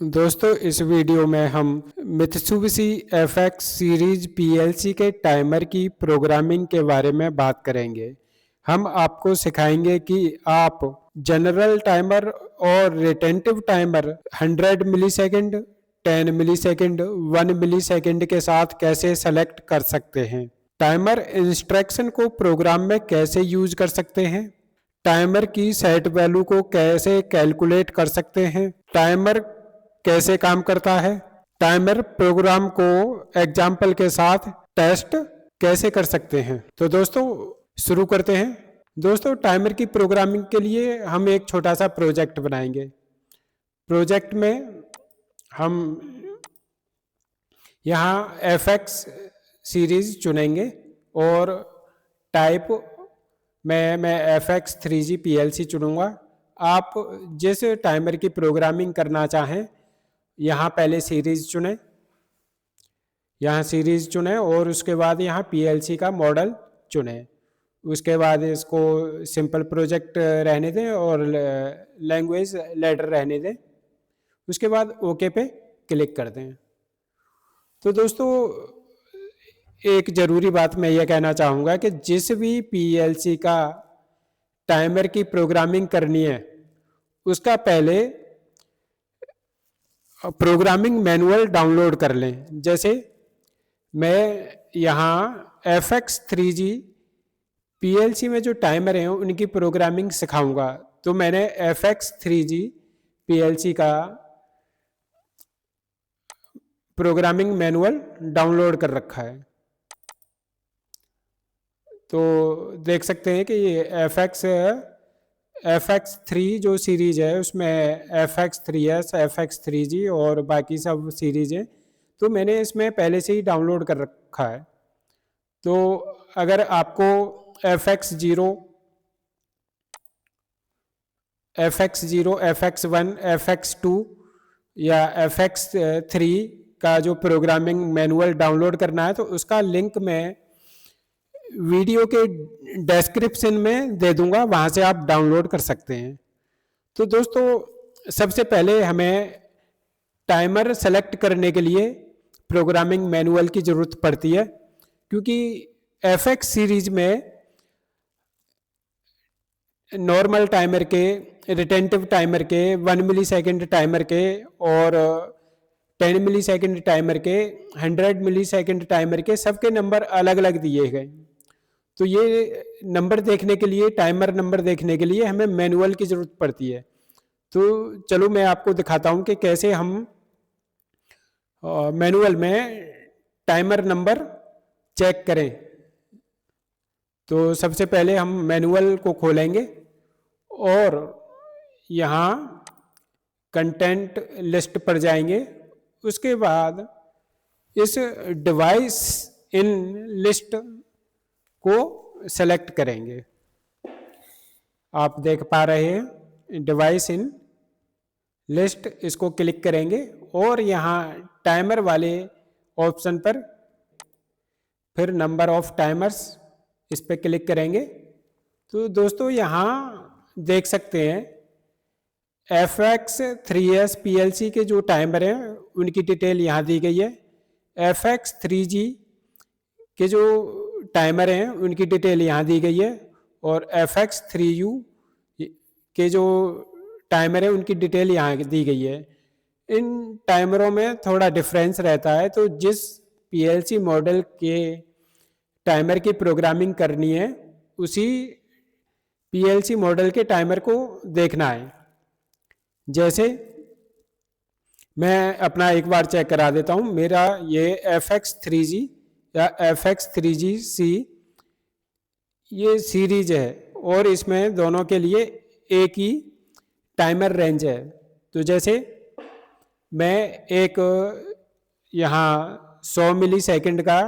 दोस्तों इस वीडियो में हम मित्सुबिशी एफएक्स सीरीज पीएलसी के टाइमर की प्रोग्रामिंग के बारे में बात करेंगे। हम आपको सिखाएंगे कि आप जनरल टाइमर और retentive timer 100 millisecond, 10 millisecond, 1 millisecond के साथ कैसे सेलेक्ट कर सकते हैं। टाइमर इंस्ट्रक्शन को प्रोग्राम में कैसे यूज कर सकते हैं। टाइमर की सेट वैल्यू को कैसे कैलकुलेट कर सकते हैं। टाइमर कैसे काम करता है। टाइमर प्रोग्राम को एग्जाम्पल के साथ टेस्ट कैसे कर सकते हैं। तो दोस्तों शुरू करते हैं। दोस्तों टाइमर की प्रोग्रामिंग के लिए हम एक छोटा सा प्रोजेक्ट बनाएंगे। प्रोजेक्ट में हम यहाँ एफएक्स सीरीज चुनेंगे और टाइप मैं FX3G PLC चुनूंगा। आप जिस टाइमर की प्रोग्रामिंग करना चाहें यहाँ पहले सीरीज चुनें, यहाँ सीरीज चुनें और उसके बाद यहाँ PLC का मॉडल चुनें। उसके बाद इसको सिंपल प्रोजेक्ट रहने दें और लैंग्वेज लेटर रहने दें। उसके बाद ओके पे क्लिक कर दें। तो दोस्तों एक ज़रूरी बात मैं ये कहना चाहूँगा कि जिस भी PLC का टाइमर की प्रोग्रामिंग करनी है उसका पहले प्रोग्रामिंग मैनुअल डाउनलोड कर लें। जैसे मैं यहाँ FX3G PLC में जो टाइमर हैं उनकी प्रोग्रामिंग सिखाऊंगा, तो मैंने FX3G PLC का प्रोग्रामिंग मैनुअल डाउनलोड कर रखा है। तो देख सकते हैं कि ये FX3 जो सीरीज है उसमें FX3S, FX3G और बाकी सब सीरीज हैं। तो मैंने इसमें पहले से ही डाउनलोड कर रखा है। तो अगर आपको FX0, FX1, FX2 या FX3 का जो प्रोग्रामिंग मैनुअल डाउनलोड करना है तो उसका लिंक मैं वीडियो के डिस्क्रिप्शन में दे दूंगा, वहां से आप डाउनलोड कर सकते हैं। तो दोस्तों सबसे पहले हमें टाइमर सेलेक्ट करने के लिए प्रोग्रामिंग मैनुअल की ज़रूरत पड़ती है, क्योंकि FX सीरीज में नॉर्मल टाइमर के, रिटेंटिव टाइमर के, 1 मिलीसेकंड टाइमर के और 10 मिलीसेकंड टाइमर के, 100 मिलीसेकंड टाइमर के सबके नंबर अलग अलग दिए गए। तो ये नंबर देखने के लिए, टाइमर नंबर देखने के लिए हमें मैनुअल की ज़रूरत पड़ती है। तो चलो मैं आपको दिखाता हूँ कि कैसे हम मैनुअल में टाइमर नंबर चेक करें। तो सबसे पहले हम मैनुअल को खोलेंगे और यहाँ कंटेंट लिस्ट पर जाएंगे। उसके बाद इस डिवाइस इन लिस्ट को सेलेक्ट करेंगे। आप देख पा रहे हैं डिवाइस इन लिस्ट, इसको क्लिक करेंगे और यहाँ टाइमर वाले ऑप्शन पर फिर नंबर ऑफ टाइमर्स इस पर क्लिक करेंगे। तो दोस्तों यहाँ देख सकते हैं FX3S PLC के जो टाइमर हैं उनकी डिटेल यहाँ दी गई है। FX3G के जो टाइमर हैं उनकी डिटेल यहाँ दी गई है और FX3U के जो टाइमर है उनकी डिटेल यहाँ दी गई है। इन टाइमरों में थोड़ा डिफरेंस रहता है, तो जिस PLC मॉडल के टाइमर की प्रोग्रामिंग करनी है उसी PLC मॉडल के टाइमर को देखना है। जैसे मैं अपना एक बार चेक करा देता हूँ। मेरा ये FX3G या FX3GC ये सीरीज है और इसमें दोनों के लिए एक ही टाइमर रेंज है। तो जैसे मैं एक यहाँ 100 मिलीसेकंड का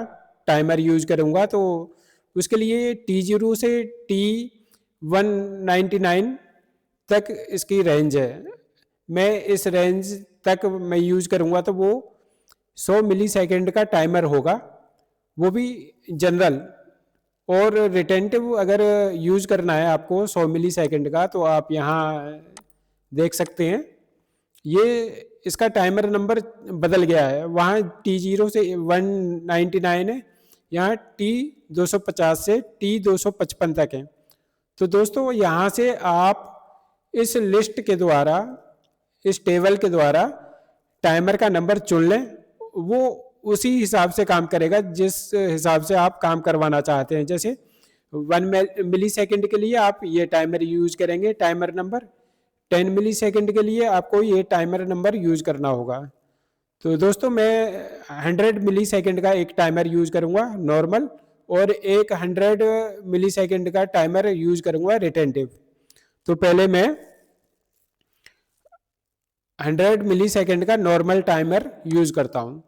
टाइमर यूज करूँगा, तो उसके लिए T0 से T199 तक इसकी रेंज है। मैं इस रेंज तक मैं यूज करूँगा तो वो 100 मिलीसेकंड का टाइमर होगा, वो भी जनरल। और रिटेंटिव अगर यूज करना है आपको 100 मिलीसेकंड का, तो आप यहाँ देख सकते हैं ये इसका टाइमर नंबर बदल गया है, वहाँ T0 से 199 है, यहाँ T250 से T255 तक है। तो दोस्तों यहाँ से आप इस लिस्ट के द्वारा, इस टेबल के द्वारा टाइमर का नंबर चुन लें, वो उसी हिसाब से काम करेगा जिस हिसाब से आप काम करवाना चाहते हैं। जैसे 1 मिली सेकेंड के लिए आप ये टाइमर यूज करेंगे, टाइमर नंबर 10 मिली सेकेंड के लिए आपको ये टाइमर नंबर यूज करना होगा। तो दोस्तों मैं 100 मिली सेकेंड का एक टाइमर यूज करूंगा नॉर्मल, और एक 100 मिली सेकेंड का टाइमर यूज करूंगा रिटेंटिव। तो पहले मैं 100 मिली सेकेंड का नॉर्मल टाइमर यूज करता हूं।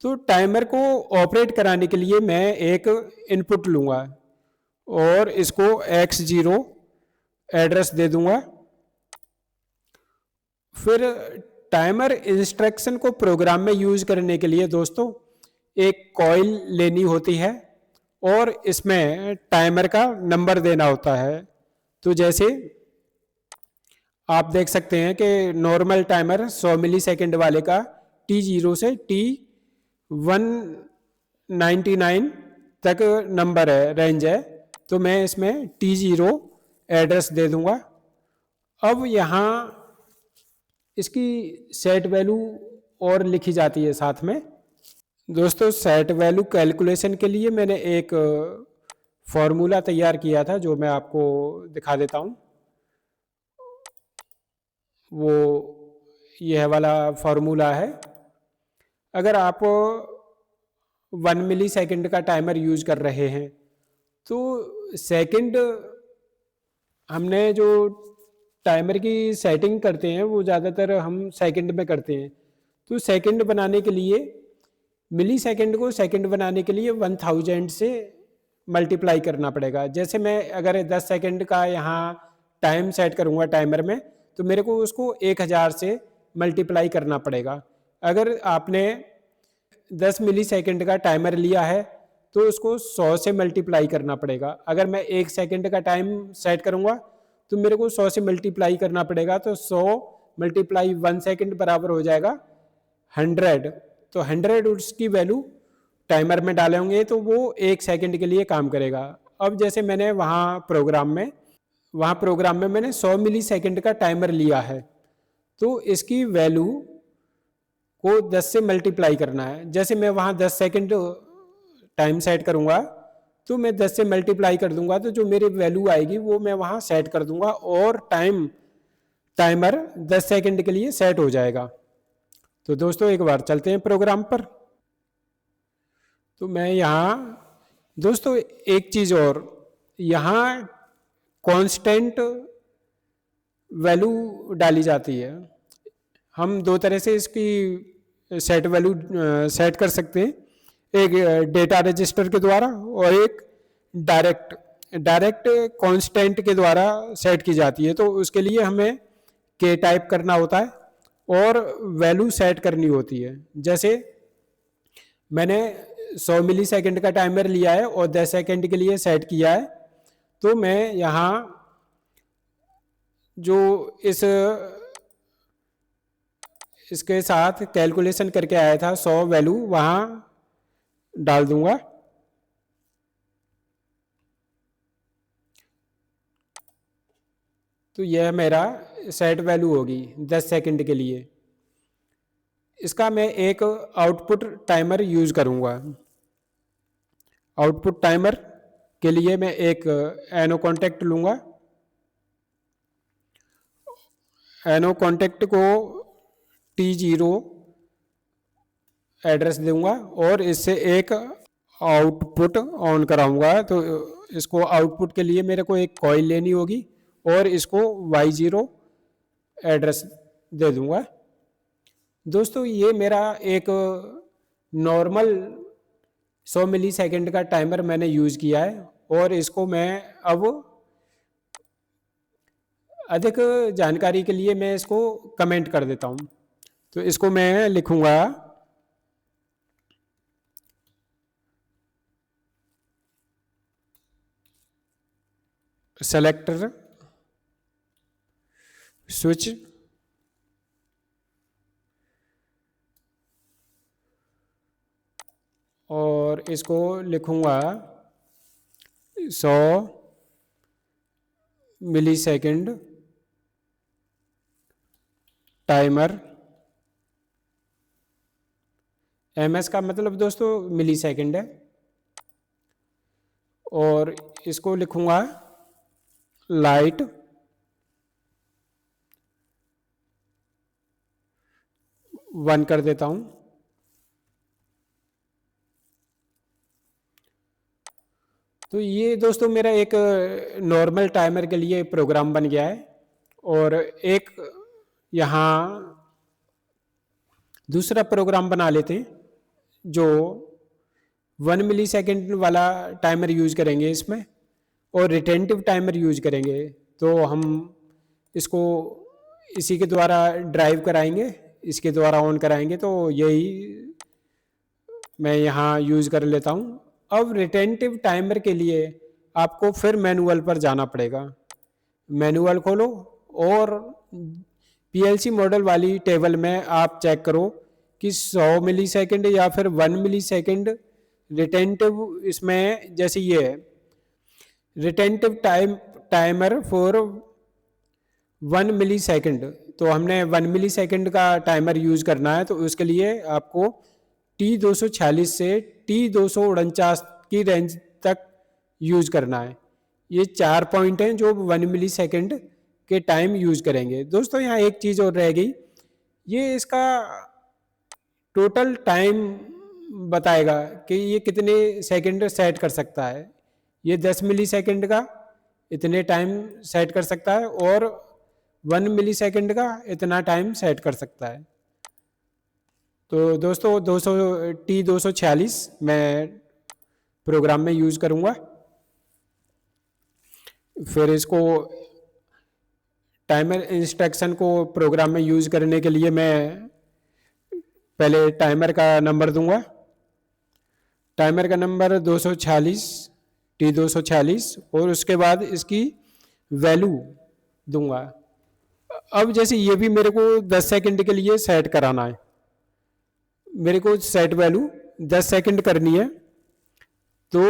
तो टाइमर को ऑपरेट कराने के लिए मैं एक इनपुट लूंगा और इसको X0 एड्रेस दे दूंगा। फिर टाइमर इंस्ट्रक्शन को प्रोग्राम में यूज करने के लिए दोस्तों एक कॉइल लेनी होती है और इसमें टाइमर का नंबर देना होता है। तो जैसे आप देख सकते हैं कि नॉर्मल टाइमर 100 मिली सेकेंड वाले का T0 से T199 तक नंबर है, रेंज है। तो मैं इसमें T0 एड्रेस दे दूंगा। अब यहाँ इसकी सेट वैल्यू और लिखी जाती है साथ में। दोस्तों सेट वैल्यू कैलकुलेशन के लिए मैंने एक फॉर्मूला तैयार किया था जो मैं आपको दिखा देता हूँ। वो यह वाला फॉर्मूला है। अगर आप 1 मिली सेकेंड का टाइमर यूज कर रहे हैं तो सेकंड, हमने जो टाइमर की सेटिंग करते हैं वो ज़्यादातर हम सेकंड में करते हैं। तो सेकंड बनाने के लिए, मिली सेकंड को सेकंड बनाने के लिए 1000 से मल्टीप्लाई करना पड़ेगा। जैसे मैं अगर 10 सेकंड का यहाँ टाइम सेट करूँगा टाइमर में, तो मेरे को उसको 1000 से मल्टीप्लाई करना पड़ेगा। अगर आपने 10 मिली सेकेंड का टाइमर लिया है तो उसको 100 से मल्टीप्लाई करना पड़ेगा। अगर मैं 1 सेकेंड का टाइम सेट करूँगा तो मेरे को 100 से मल्टीप्लाई करना पड़ेगा। तो 100 मल्टीप्लाई 1 सेकेंड बराबर हो जाएगा 100। तो 100 उसकी वैल्यू टाइमर में डालेंगे तो वो 1 सेकेंड के लिए काम करेगा। अब जैसे मैंने वहाँ प्रोग्राम में मैंने 100 मिली सेकेंड का टाइमर लिया है, तो इसकी वैल्यू को 10 से मल्टीप्लाई करना है। जैसे मैं वहाँ 10 सेकेंड टाइम सेट करूँगा तो मैं 10 से मल्टीप्लाई कर दूंगा, तो जो मेरी वैल्यू आएगी वो मैं वहाँ सेट कर दूंगा और टाइमर 10 सेकेंड के लिए सेट हो जाएगा। तो दोस्तों एक बार चलते हैं प्रोग्राम पर। तो मैं यहाँ दोस्तों एक चीज़ और, यहाँ कांस्टेंट वैल्यू डाली जाती है। हम दो तरह से इसकी सेट वैल्यू सेट कर सकते हैं, एक डेटा रजिस्टर के द्वारा और एक डायरेक्ट कांस्टेंट के द्वारा सेट की जाती है। तो उसके लिए हमें के टाइप करना होता है और वैल्यू सेट करनी होती है। जैसे मैंने 100 मिली सेकेंड का टाइमर लिया है और 10 सेकेंड के लिए सेट किया है, तो मैं यहाँ जो इसके साथ कैलकुलेशन करके आया था 100 वैल्यू वहाँ डाल दूंगा। तो यह मेरा सेट वैल्यू होगी 10 सेकंड के लिए। इसका मैं एक आउटपुट टाइमर यूज करूंगा। आउटपुट टाइमर के लिए मैं एक एनो कॉन्टेक्ट लूंगा। एनो कॉन्टेक्ट को T0 एड्रेस दूंगा और इससे एक आउटपुट ऑन कराऊंगा। तो इसको आउटपुट के लिए मेरे को एक कॉइल लेनी होगी और इसको Y0 एड्रेस दे दूंगा। दोस्तों ये मेरा एक नॉर्मल 100 मिली सेकेंड का टाइमर मैंने यूज किया है और इसको मैं अब अधिक जानकारी के लिए मैं इसको कमेंट कर देता हूं। तो इसको मैं लिखूंगा सेलेक्टर स्विच और इसको लिखूँगा 100 मिलीसेकंड टाइमर। ms का मतलब दोस्तों मिलीसेकंड है। और इसको लिखूँगा लाइट 1 कर देता हूँ। तो ये दोस्तों मेरा एक नॉर्मल टाइमर के लिए प्रोग्राम बन गया है। और एक यहाँ दूसरा प्रोग्राम बना लेते हैं जो 1 मिलीसेकंड वाला टाइमर यूज करेंगे इसमें, और रिटेंटिव टाइमर यूज करेंगे। तो हम इसको इसी के द्वारा ड्राइव कराएंगे, इसके द्वारा ऑन कराएंगे। तो यही मैं यहाँ यूज कर लेता हूँ। अब रिटेंटिव टाइमर के लिए आपको फिर मैनुअल पर जाना पड़ेगा। मैनुअल खोलो और पीएलसी मॉडल वाली टेबल में आप चेक करो कि 100 मिलीसेकंड या फिर 1 मिलीसेकंड रिटेंटिव इसमें जैसे ये है, रिटेंटिव टाइमर फॉर 1 मिलीसेकंड। तो हमने 1 मिलीसेकंड का टाइमर यूज करना है, तो उसके लिए आपको T246 से T249 की रेंज तक यूज करना है। ये 4 पॉइंट हैं जो 1 मिलीसेकंड के टाइम यूज करेंगे। दोस्तों यहाँ एक चीज़ और रह गई, ये इसका टोटल टाइम बताएगा कि ये कितने सेकंड सेट कर सकता है। ये 10 मिलीसेकंड का इतने टाइम सेट कर सकता है और 1 मिलीसेकंड का इतना टाइम सेट कर सकता है। तो दोस्तों T246 मैं प्रोग्राम में यूज करूंगा। फिर इसको टाइमर इंस्ट्रक्शन को प्रोग्राम में यूज करने के लिए मैं पहले टाइमर का नंबर दूंगा। टाइमर का नंबर 246 T246 और उसके बाद इसकी वैल्यू दूंगा। अब जैसे ये भी मेरे को 10 सेकंड के लिए सेट कराना है, मेरे को सेट वैल्यू 10 सेकंड करनी है। तो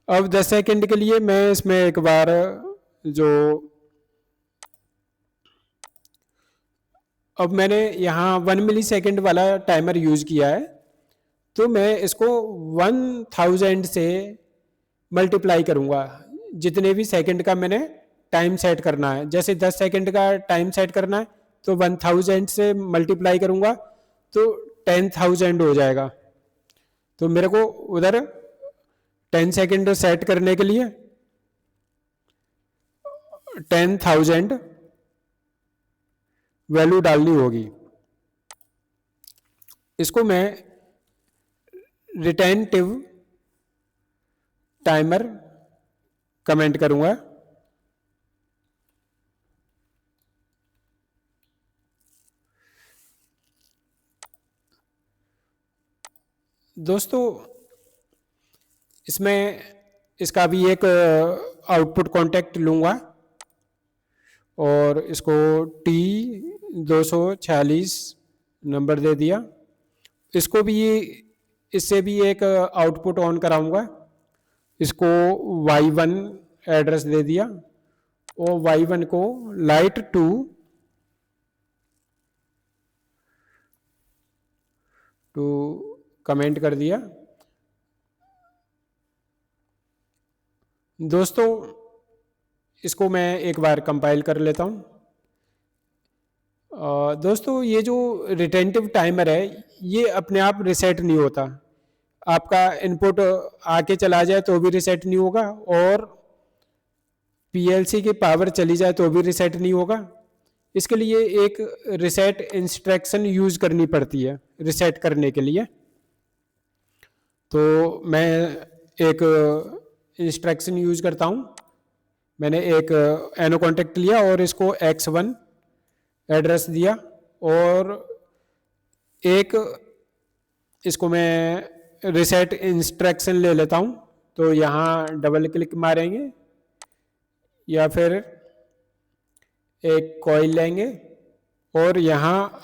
अब 10 सेकंड के लिए मैं इसमें एक बार जो अब मैंने यहाँ 1 मिलीसेकंड वाला टाइमर यूज किया है, तो मैं इसको 1000 से मल्टीप्लाई करूँगा जितने भी सेकंड का मैंने टाइम सेट करना है। जैसे 10 सेकंड का टाइम सेट करना है तो 1000 से मल्टीप्लाई करूँगा तो 10,000 हो जाएगा। तो मेरे को उधर 10 सेकंड सेट करने के लिए 10,000 वैल्यू डालनी होगी। इसको मैं रिटेंटिव टाइमर कमेंट करूंगा। दोस्तों इसमें इसका भी एक आउटपुट कॉन्टेक्ट लूंगा और इसको T246 नंबर दे दिया। इसको भी इससे भी एक आउटपुट ऑन कराऊंगा। इसको Y1 एड्रेस दे दिया और Y1 को लाइट 2 कमेंट कर दिया। दोस्तों इसको मैं एक बार कंपाइल कर लेता हूँ। दोस्तों ये जो रिटेंटिव टाइमर है ये अपने आप रिसेट नहीं होता। आपका इनपुट आके चला जाए तो भी रिसेट नहीं होगा और पीएलसी की पावर चली जाए तो भी रिसेट नहीं होगा। इसके लिए एक रिसेट इंस्ट्रक्शन यूज करनी पड़ती है रिसेट करने के लिए। तो मैं एक इंस्ट्रक्शन यूज करता हूँ। मैंने एक एनो कॉन्टेक्ट लिया और इसको X1 एड्रेस दिया और एक इसको मैं रिसेट इंस्ट्रक्शन ले लेता हूँ। तो यहाँ डबल क्लिक मारेंगे या फिर एक कॉइल लेंगे और यहाँ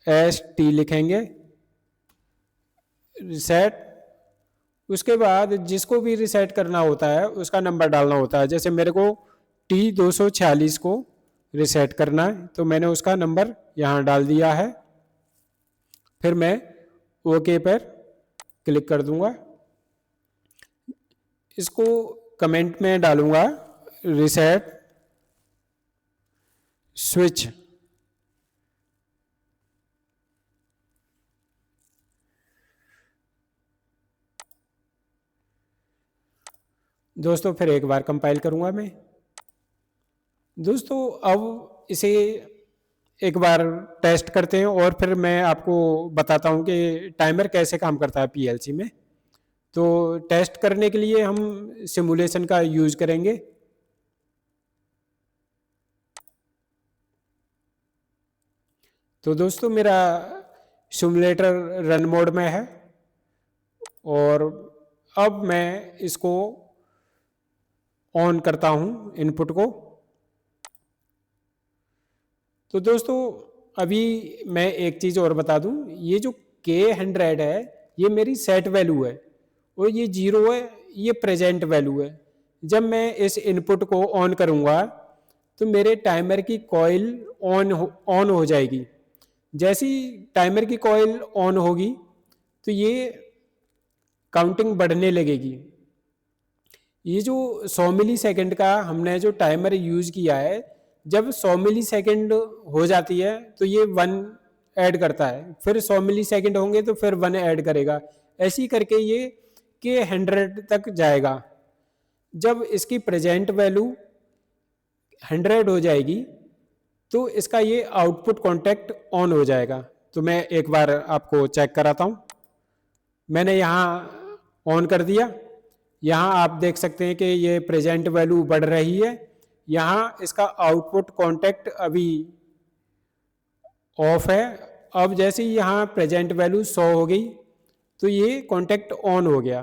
RST लिखेंगे रिसेट, उसके बाद जिसको भी रिसेट करना होता है उसका नंबर डालना होता है। जैसे मेरे को T246 को रिसेट करना है तो मैंने उसका नंबर यहाँ डाल दिया है। फिर मैं ओके पर क्लिक कर दूंगा। इसको कमेंट में डालूंगा रिसेट स्विच। दोस्तों फिर एक बार कंपाइल करूंगा मैं। दोस्तों अब इसे एक बार टेस्ट करते हैं और फिर मैं आपको बताता हूं कि टाइमर कैसे काम करता है पीएलसी में। तो टेस्ट करने के लिए हम सिमुलेशन का यूज करेंगे। तो दोस्तों मेरा सिमुलेटर रन मोड में है और अब मैं इसको ऑन करता हूं इनपुट को। तो दोस्तों अभी मैं एक चीज़ और बता दूं, ये जो K100 है ये मेरी सेट वैल्यू है और ये 0 है, ये प्रेजेंट वैल्यू है। जब मैं इस इनपुट को ऑन करूंगा तो मेरे टाइमर की कॉइल ऑन हो जाएगी। जैसी टाइमर की कॉइल ऑन होगी तो ये काउंटिंग बढ़ने लगेगी। ये जो 100 मिली सेकेंड का हमने जो टाइमर यूज किया है, जब 100 मिली सेकेंड हो जाती है तो ये 1 ऐड करता है, फिर 100 मिली सेकेंड होंगे तो फिर 1 ऐड करेगा। ऐसी करके ये K100 तक जाएगा। जब इसकी प्रेजेंट वैल्यू 100 हो जाएगी तो इसका ये आउटपुट कॉन्टैक्ट ऑन हो जाएगा। तो मैं एक बार आपको चेक कराता हूँ। मैंने यहाँ ऑन कर दिया। यहाँ आप देख सकते हैं कि ये प्रेजेंट वैल्यू बढ़ रही है। यहाँ इसका आउटपुट कॉन्टैक्ट अभी ऑफ है। अब जैसे ही यहाँ प्रेजेंट वैल्यू 100 हो गई तो ये कॉन्टैक्ट ऑन हो गया।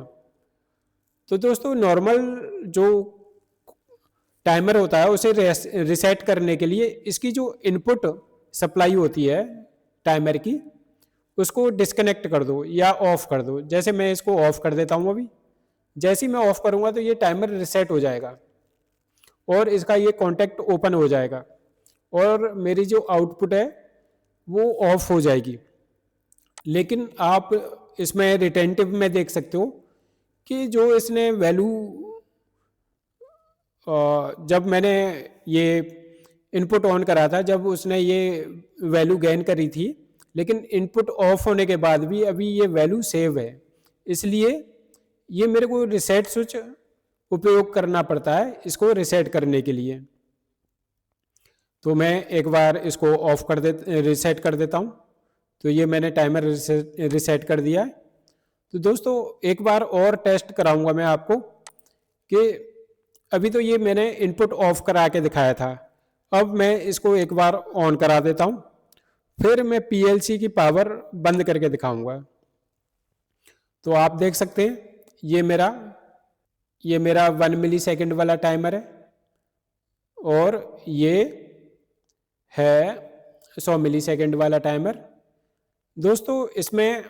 तो दोस्तों नॉर्मल जो टाइमर होता है उसे रिसेट करने के लिए इसकी जो इनपुट सप्लाई होती है टाइमर की, उसको डिस्कनेक्ट कर दो या ऑफ कर दो। जैसे मैं इसको ऑफ कर देता हूँ अभी। जैसे ही मैं ऑफ करूँगा तो ये टाइमर रिसेट हो जाएगा और इसका ये कॉन्टैक्ट ओपन हो जाएगा और मेरी जो आउटपुट है वो ऑफ हो जाएगी। लेकिन आप इसमें रिटेंटिव में देख सकते हो कि जो इसने वैल्यू, जब मैंने ये इनपुट ऑन करा था जब उसने ये वैल्यू गेन करी थी, लेकिन इनपुट ऑफ होने के बाद भी अभी ये वैल्यू सेव है। इसलिए ये मेरे को रिसेट स्विच उपयोग करना पड़ता है इसको रिसेट करने के लिए। तो मैं एक बार इसको ऑफ कर रिसेट कर देता हूँ। तो ये मैंने टाइमर रिसेट कर दिया है। तो दोस्तों एक बार और टेस्ट कराऊंगा मैं आपको कि अभी तो ये मैंने इनपुट ऑफ करा के दिखाया था। अब मैं इसको एक बार ऑन करा देता हूँ, फिर मैं पीएलसी की पावर बंद करके दिखाऊंगा। तो आप देख सकते हैं ये मेरा 1 मिली सेकेंड वाला टाइमर है और ये है 100 मिली सेकेंड वाला टाइमर। दोस्तों इसमें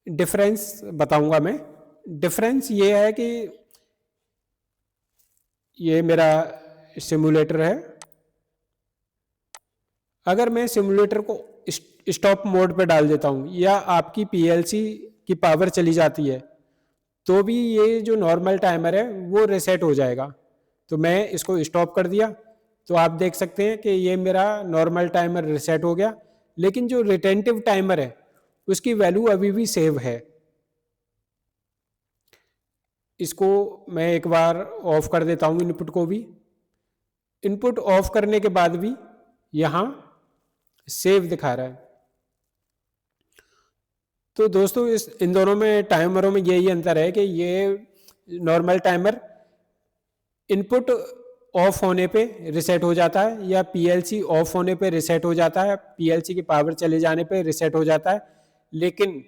डिफरेंस बताऊंगा मैं। डिफरेंस ये है कि ये मेरा सिमुलेटर है। अगर मैं सिमुलेटर को स्टॉप मोड पे डाल देता हूँ या आपकी पीएलसी की पावर चली जाती है तो भी ये जो नॉर्मल टाइमर है वो रीसेट हो जाएगा। तो मैं इसको स्टॉप कर दिया तो आप देख सकते हैं कि ये मेरा नॉर्मल टाइमर रीसेट हो गया, लेकिन जो रिटेंटिव टाइमर है उसकी वैल्यू अभी भी सेव है। इसको मैं एक बार ऑफ कर देता हूँ इनपुट को भी। इनपुट ऑफ करने के बाद भी यहाँ सेव दिखा रहा है। तो दोस्तों इन दोनों में टाइमरों में यही अंतर है कि ये नॉर्मल टाइमर इनपुट ऑफ होने पे रिसेट हो जाता है या पीएलसी ऑफ होने पे रिसेट हो जाता है, पीएलसी की पावर चले जाने पे रिसेट हो जाता है। लेकिन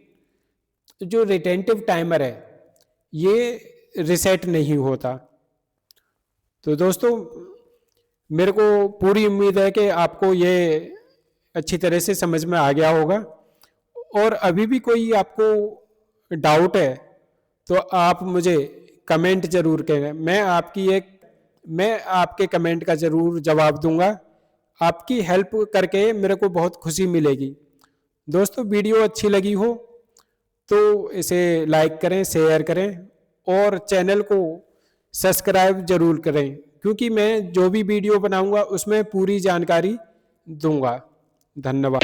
जो रिटेंटिव टाइमर है ये रिसेट नहीं होता। तो दोस्तों मेरे को पूरी उम्मीद है कि आपको ये अच्छी तरह से समझ में आ गया होगा और अभी भी कोई आपको डाउट है तो आप मुझे कमेंट जरूर करें। मैं आपके कमेंट का जरूर जवाब दूंगा। आपकी हेल्प करके मेरे को बहुत खुशी मिलेगी। दोस्तों, वीडियो अच्छी लगी हो तो इसे लाइक करें, शेयर करें और चैनल को सब्सक्राइब जरूर करें, क्योंकि मैं जो भी वीडियो बनाऊंगा उसमें पूरी जानकारी दूंगा। धन्यवाद।